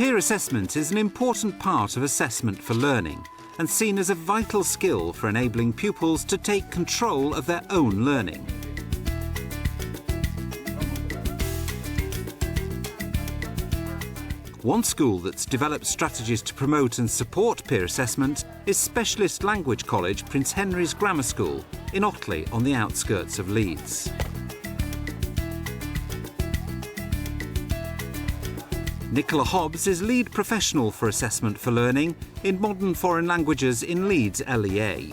Peer assessment is an important part of assessment for learning and seen as a vital skill for enabling pupils to take control of their own learning. One school that's developed strategies to promote and support peer assessment is Specialist Language College Prince Henry's Grammar School in Otley on the outskirts of Leeds. Nicola Hobbs is lead professional for assessment for learning in modern foreign languages in Leeds LEA.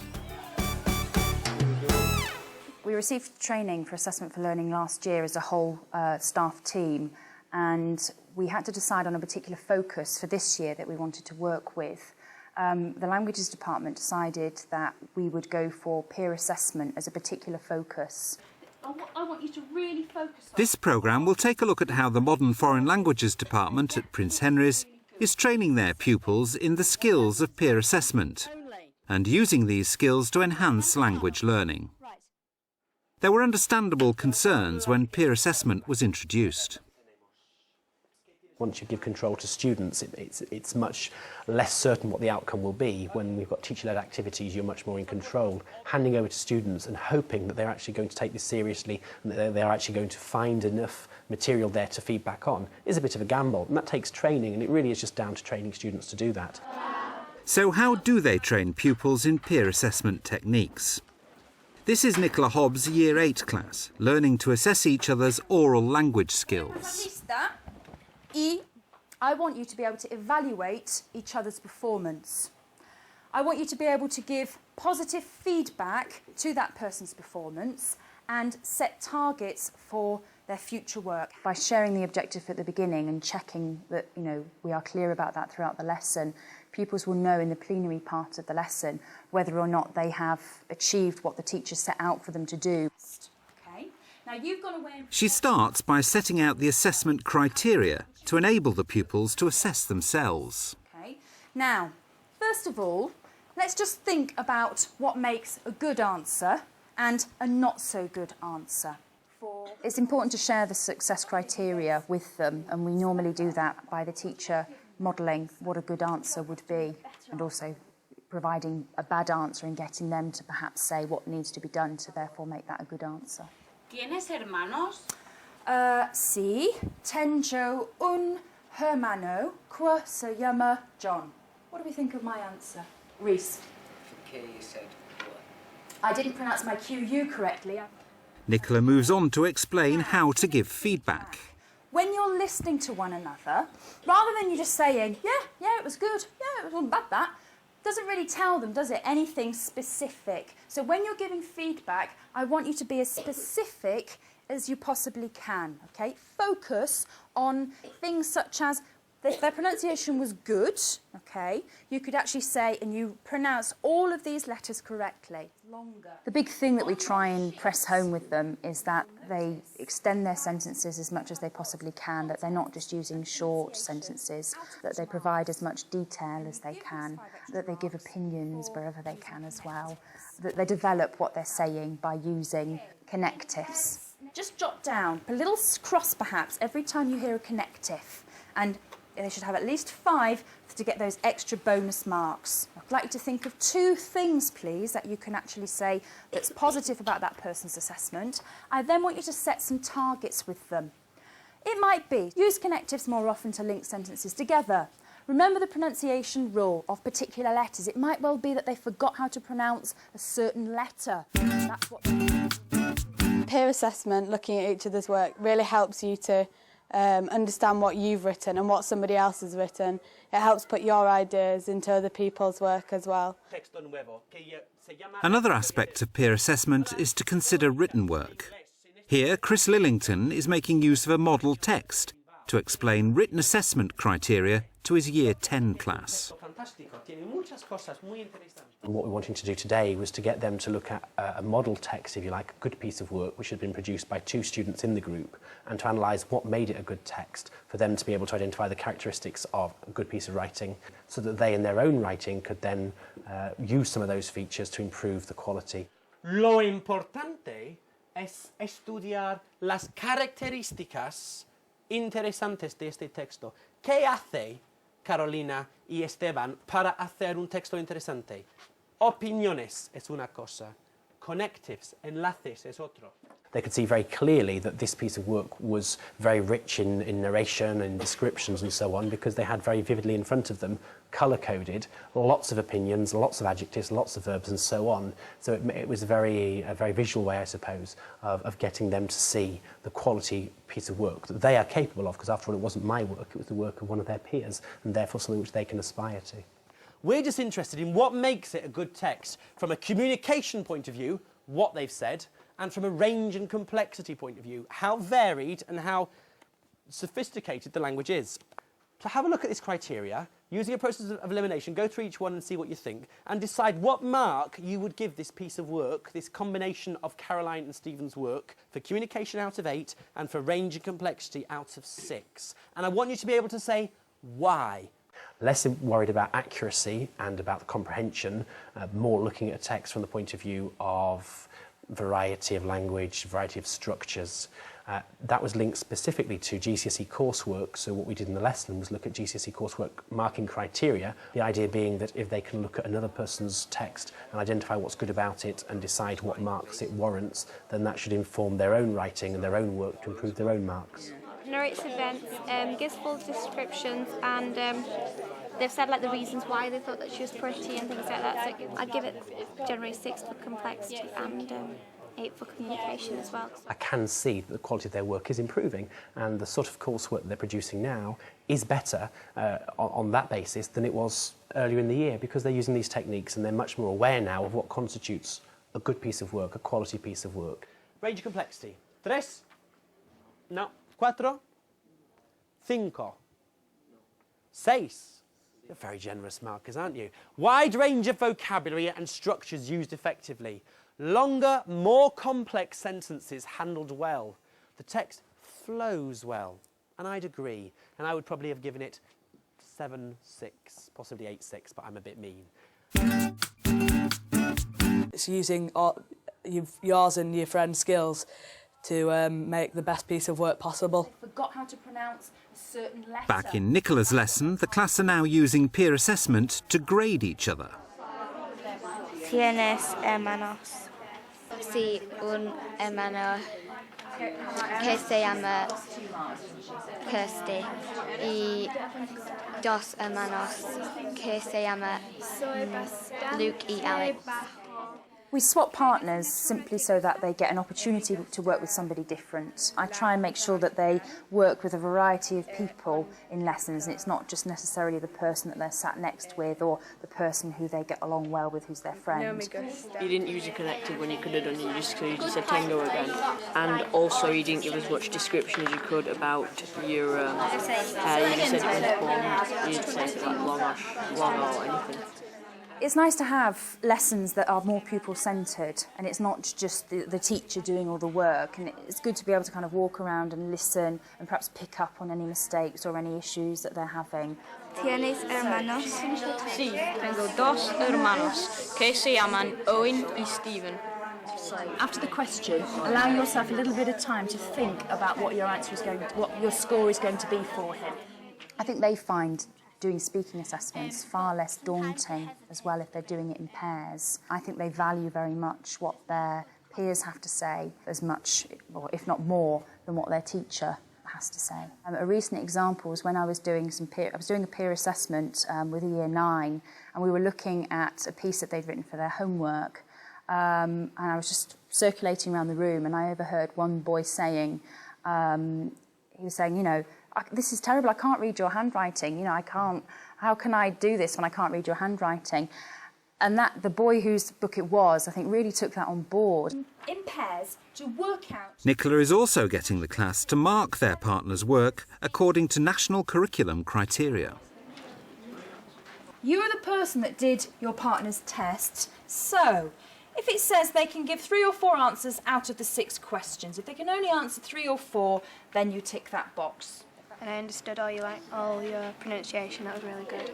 We received training for assessment for learning last year as a whole staff team, and we had to decide on a particular focus for this year that we wanted to work with. The languages department decided that we would go for peer assessment as a particular focus. I want you to really focus on... This programme will take a look at how the Modern Foreign Languages Department at Prince Henry's is training their pupils in the skills of peer assessment and using these skills to enhance language learning. There were understandable concerns when peer assessment was introduced. Once you give control to students, it's much less certain what the outcome will be. When we've got teacher-led activities, you're much more in control. Handing over to students and hoping that they're actually going to take this seriously and that they're actually going to find enough material there to feed back on is a bit of a gamble. And that takes training, and it really is just down to training students to do that. So how do they train pupils in peer assessment techniques? This is Nicola Hobbs' Year 8 class, learning to assess each other's oral language skills. I want you to be able to evaluate each other's performance. I want you to be able to give positive feedback to that person's performance and set targets for their future work. By sharing the objective at the beginning and checking that, we are clear about that throughout the lesson, pupils will know in the plenary part of the lesson whether or not they have achieved what the teacher set out for them to do. Now you've gone away and... She starts by setting out the assessment criteria to enable the pupils to assess themselves. Okay. Now, first of all, let's just think about what makes a good answer and a not so good answer. It's important to share the success criteria with them, and we normally do that by the teacher modelling what a good answer would be and also providing a bad answer and getting them to perhaps say what needs to be done to therefore make that a good answer. ¿Tienes hermanos? Sí, tengo un hermano que se llama John. What do we think of my answer? Reese. Okay, you said what? I didn't pronounce my QU correctly. Nicola moves on to explain how to give feedback. When you're listening to one another, rather than you just saying, yeah, it was good, yeah, it wasn't bad that, doesn't really tell them, does it, anything specific. So when you're giving feedback, I want you to be as specific as you possibly can, okay? Focus on things such as, if their pronunciation was good, okay, you could actually say, and you pronounce all of these letters correctly. Longer. The big thing that we try and press home with them is that they extend their sentences as much as they possibly can, that they're not just using short sentences, that they provide as much detail as they can, that they give opinions wherever they can as well, that they develop what they're saying by using connectives. Just jot down a little cross perhaps every time you hear a connective, and they should have at least 5 to get those extra bonus marks. I'd like you to think of 2 things, please, that you can actually say that's positive about that person's assessment. I then want you to set some targets with them. It might be use connectives more often to link sentences together. Remember the pronunciation rule of particular letters. It might well be that they forgot how to pronounce a certain letter. That's what peer assessment, looking at each other's work, really helps you to understand what you've written and what somebody else has written. It helps put your ideas into other people's work as well. Another aspect of peer assessment is to consider written work. Here, Chris Lillington is making use of a model text to explain written assessment criteria to his Year 10 class. And what we wanted to do today was to get them to look at a model text, if you like, a good piece of work which had been produced by 2 students in the group, and to analyse what made it a good text, for them to be able to identify the characteristics of a good piece of writing, so that they in their own writing could then use some of those features to improve the quality. Lo importante es estudiar las características interesantes de este texto. ¿Qué hace Carolina y Esteban para hacer un texto interesante. Opiniones es una cosa, connectives, enlaces es otro. They could see very clearly that this piece of work was very rich in narration and descriptions and so on, because they had very vividly in front of them, colour-coded, lots of opinions, lots of adjectives, lots of verbs and so on. So it was a very visual way, I suppose, of getting them to see the quality piece of work that they are capable of, because after all it wasn't my work, it was the work of one of their peers, and therefore something which they can aspire to. We're just interested in what makes it a good text from a communication point of view, what they've said, and from a range and complexity point of view, how varied and how sophisticated the language is. So have a look at this criteria, using a process of elimination, go through each one and see what you think, and decide what mark you would give this piece of work, this combination of Caroline and Stephen's work, for communication out of 8, and for range and complexity out of 6. And I want you to be able to say why. Less worried about accuracy and about comprehension, more looking at a text from the point of view of variety of language, variety of structures. That was linked specifically to GCSE coursework, so what we did in the lesson was look at GCSE coursework marking criteria, the idea being that if they can look at another person's text and identify what's good about it and decide what marks it warrants, then that should inform their own writing and their own work to improve their own marks. Narrates events, gives full descriptions, and they've said like the reasons why they thought that she was pretty and things like that. So I'd give it generally 6 for complexity and 8 for communication as well. I can see that the quality of their work is improving, and the sort of coursework that they're producing now is better on that basis than it was earlier in the year, because they're using these techniques and they're much more aware now of what constitutes a good piece of work, a quality piece of work. Range of complexity. 3. No. 4. 5. 6. You're very generous markers, aren't you? Wide range of vocabulary and structures used effectively. Longer, more complex sentences handled well. The text flows well, and I'd agree. And I would probably have given it 7, 6, possibly 8, 6, but I'm a bit mean. It's using yours and your friend's skills to make the best piece of work possible. They forgot how to pronounce a certain letter. Back in Nicola's lesson, the class are now using peer assessment to grade each other. Tienes hermanos. Sí, un hermano que se llama Kirsty y 2 hermanos que se llama Luke y Alex. We swap partners simply so that they get an opportunity to work with somebody different. I try and make sure that they work with a variety of people in lessons, and it's not just necessarily the person that they're sat next with or the person who they get along well with, who's their friend. You didn't use your connective when you could have done, you just said tango again. And also you didn't give as much description as you could about your hair. You just said it was blonde, you didn't say it like long or anything. It's nice to have lessons that are more pupil-centred, and it's not just the teacher doing all the work, and it's good to be able to kind of walk around and listen and perhaps pick up on any mistakes or any issues that they're having. ¿Tienes hermanos? Sí, tengo 2 hermanos que se llaman Owen y Stephen. After the question, allow yourself a little bit of time to think about what your answer is what your score is going to be for him. I think they find doing speaking assessments far less daunting as well if they're doing it in pairs. I think they value very much what their peers have to say as much, or if not more, than what their teacher has to say. A recent example was when I was doing a peer assessment with a year 9, and we were looking at a piece that they'd written for their homework, and I was just circulating around the room, and I overheard one boy saying, he was saying, you know, this is terrible, I can't read your handwriting, you know, how can I do this when I can't read your handwriting? And the boy whose book it was, I think, really took that on board. In pairs, to work out... Nicola is also getting the class to mark their partner's work according to national curriculum criteria. You are the person that did your partner's test, so if it says they can give 3 or 4 answers out of the 6 questions, if they can only answer 3 or 4, then you tick that box. And I understood all your pronunciation. That was really good.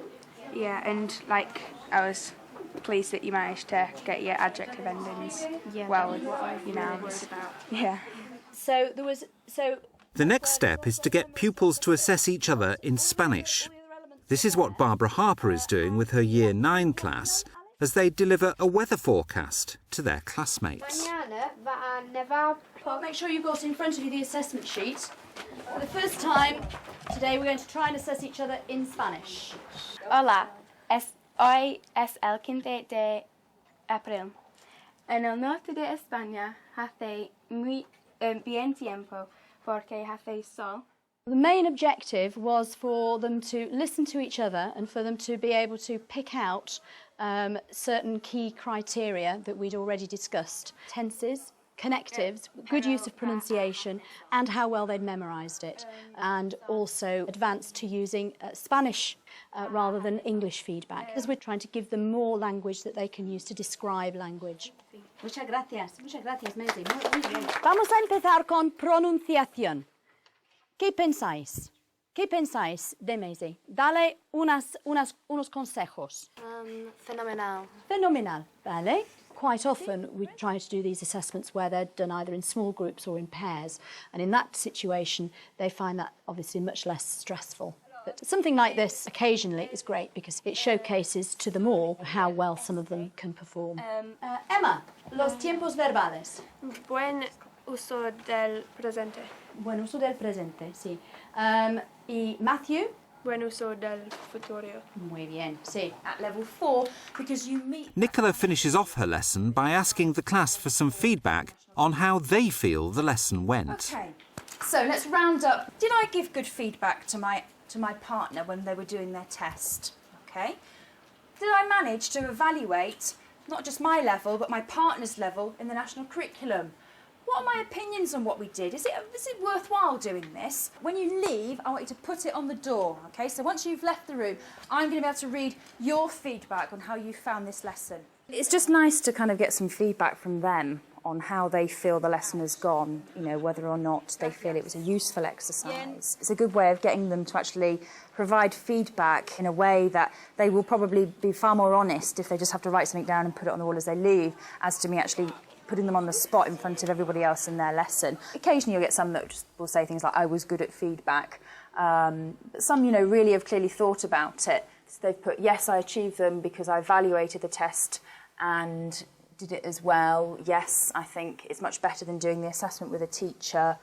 Yeah, and like I was pleased that you managed to get your adjective endings well with your nouns. Yeah. So the next step is to get pupils to assess each other in Spanish. This is what Barbara Harper is doing with her Year 9 class as they deliver a weather forecast to their classmates. Make sure you've got in front of you the assessment sheet. For the first time today we're going to try and assess each other in Spanish. Hola, hoy es el 15 de abril. En el norte de España hace muy bien tiempo porque hace sol. The main objective was for them to listen to each other and for them to be able to pick out certain key criteria that we'd already discussed. Tenses, connectives, good use of pronunciation and how well they'd memorised it, and also advanced to using Spanish rather than English feedback, because we're trying to give them more language that they can use to describe language. Muchas gracias, Maisie. Muy bien. Vamos a empezar con pronunciación. ¿Qué pensáis? ¿Qué pensáis de Maisie? Dale unos consejos. Fenomenal. Fenomenal, vale. Quite often we try to do these assessments where they're done either in small groups or in pairs, and in that situation they find that obviously much less stressful. But something like this occasionally is great because it showcases to them all how well some of them can perform. Emma, los tiempos verbales. Buen uso del presente. Buen uso del presente, sí. Y Matthew? Buen uso del futuro. Muy bien, sí. At level 4, because you meet... Nicola finishes off her lesson by asking the class for some feedback on how they feel the lesson went. Okay, so let's round up. Did I give good feedback to my partner when they were doing their test? Okay. Did I manage to evaluate not just my level but my partner's level in the national curriculum? What are my opinions on what we did? Is it worthwhile doing this? When you leave, I want you to put it on the door, okay? So once you've left the room, I'm going to be able to read your feedback on how you found this lesson. It's just nice to kind of get some feedback from them on how they feel the lesson has gone, you know, whether or not they feel it was a useful exercise. It's a good way of getting them to actually provide feedback in a way that they will probably be far more honest if they just have to write something down and put it on the wall as they leave, as to me actually putting them on the spot in front of everybody else in their lesson. Occasionally you'll get some that just will say things like, I was good at feedback. But some, you know, really have clearly thought about it. So they've put, yes, I achieved them because I evaluated the test and did it as well. Yes, I think it's much better than doing the assessment with a teacher.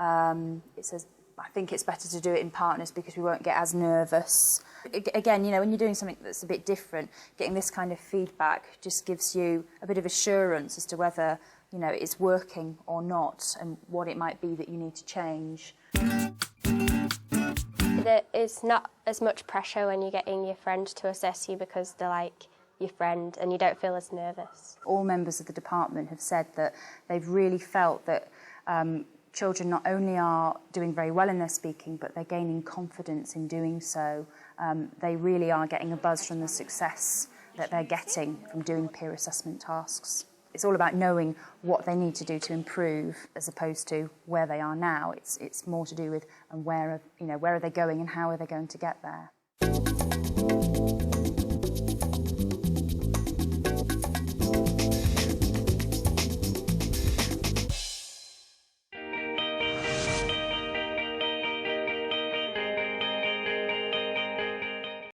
It says, I think it's better to do it in partners because we won't get as nervous. Again, you know, when you're doing something that's a bit different, getting this kind of feedback just gives you a bit of assurance as to whether, you know, it's working or not and what it might be that you need to change. It's not as much pressure when you're getting your friend to assess you because they're like your friend and you don't feel as nervous. All members of the department have said that they've really felt that children not only are doing very well in their speaking, but they're gaining confidence in doing so. They really are getting a buzz from the success that they're getting from doing peer assessment tasks. It's all about knowing what they need to do to improve as opposed to where they are now. It's more to do with and where are they going and how are they going to get there.